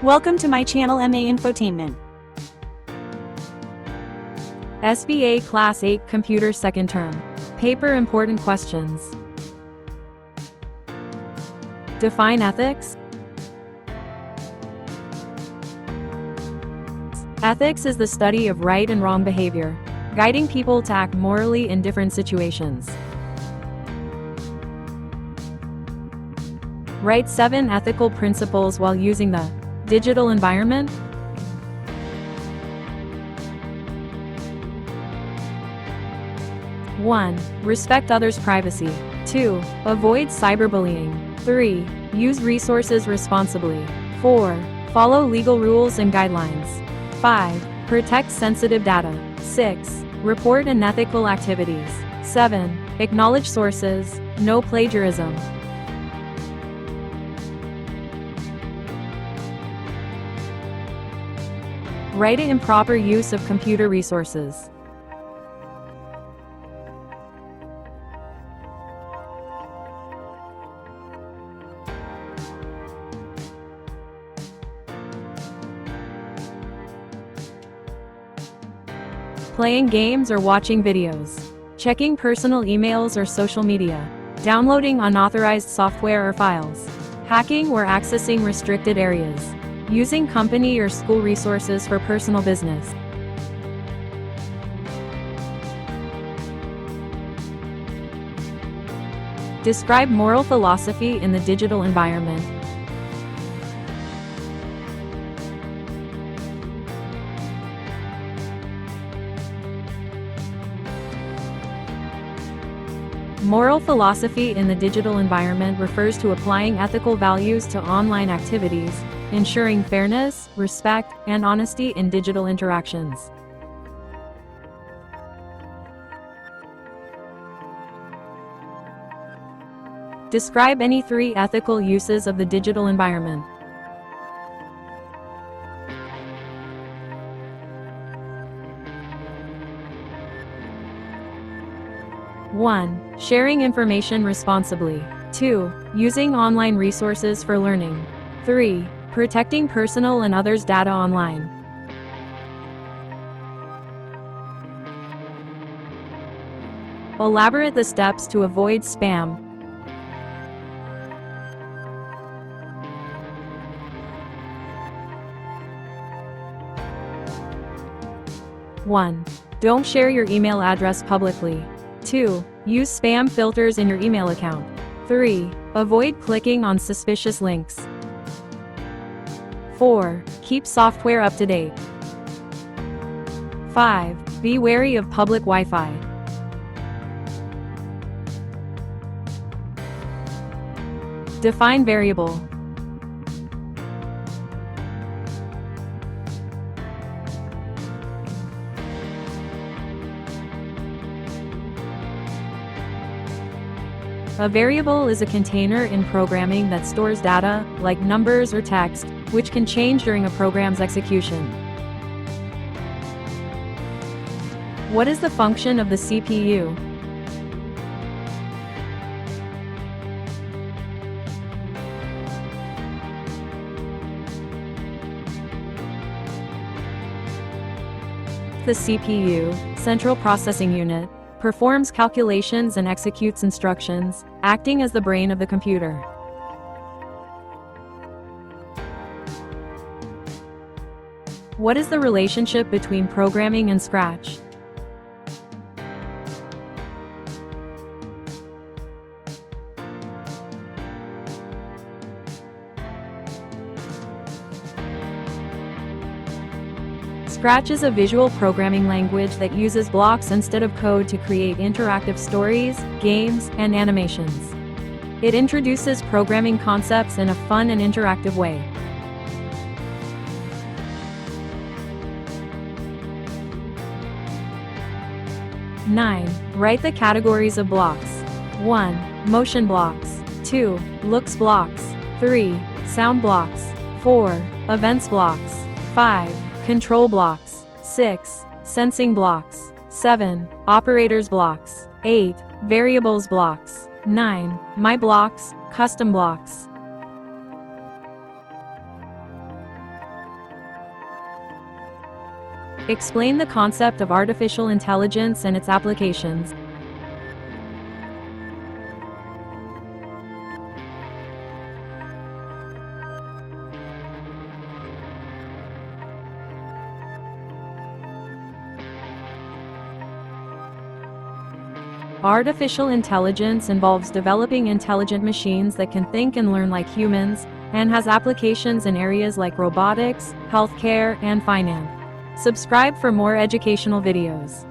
Welcome to my channel MA Infotainment. SBA Class 8 Computer Second Term. Paper Important Questions. Define ethics. Ethics is the study of right and wrong behavior, guiding people to act morally in different situations. Write 7 ethical principles while using the digital environment. One, respect others' privacy. 2, avoid cyberbullying. 3, use resources responsibly. 4, follow legal rules and guidelines. 5, protect sensitive data. 6, report unethical activities. 7, acknowledge sources, no plagiarism. Write improper use of computer resources. Playing games or watching videos. Checking personal emails or social media. Downloading unauthorized software or files. Hacking or accessing restricted areas. Using company or school resources for personal business. Describe moral philosophy in the digital environment. Moral philosophy in the digital environment refers to applying ethical values to online activities, ensuring fairness, respect, and honesty in digital interactions. Describe any 3 ethical uses of the digital environment. One, sharing information responsibly. 2, using online resources for learning. 3, protecting personal and others' data online. Elaborate the steps to avoid spam. One, don't share your email address publicly. 2, use spam filters in your email account. 3, avoid clicking on suspicious links. 4, keep software up to date. 5, be wary of public Wi-Fi. Define variable. A variable is a container in programming that stores data, like numbers or text, which can change during a program's execution. What is the function of the CPU? The CPU, Central Processing Unit, performs calculations and executes instructions, acting as the brain of the computer. What is the relationship between programming and Scratch? Scratch is a visual programming language that uses blocks instead of code to create interactive stories, games, and animations. It introduces programming concepts in a fun and interactive way. 9. Write the categories of blocks. 1. Motion blocks. 2. Looks blocks. 3. Sound blocks. 4. Events blocks. 5. Control blocks. 6. Sensing blocks. 7. Operators blocks. 8. Variables blocks. 9. My blocks, custom blocks. Explain the concept of artificial intelligence and its applications. Artificial intelligence involves developing intelligent machines that can think and learn like humans, and has applications in areas like robotics, healthcare, and finance. Subscribe for more educational videos.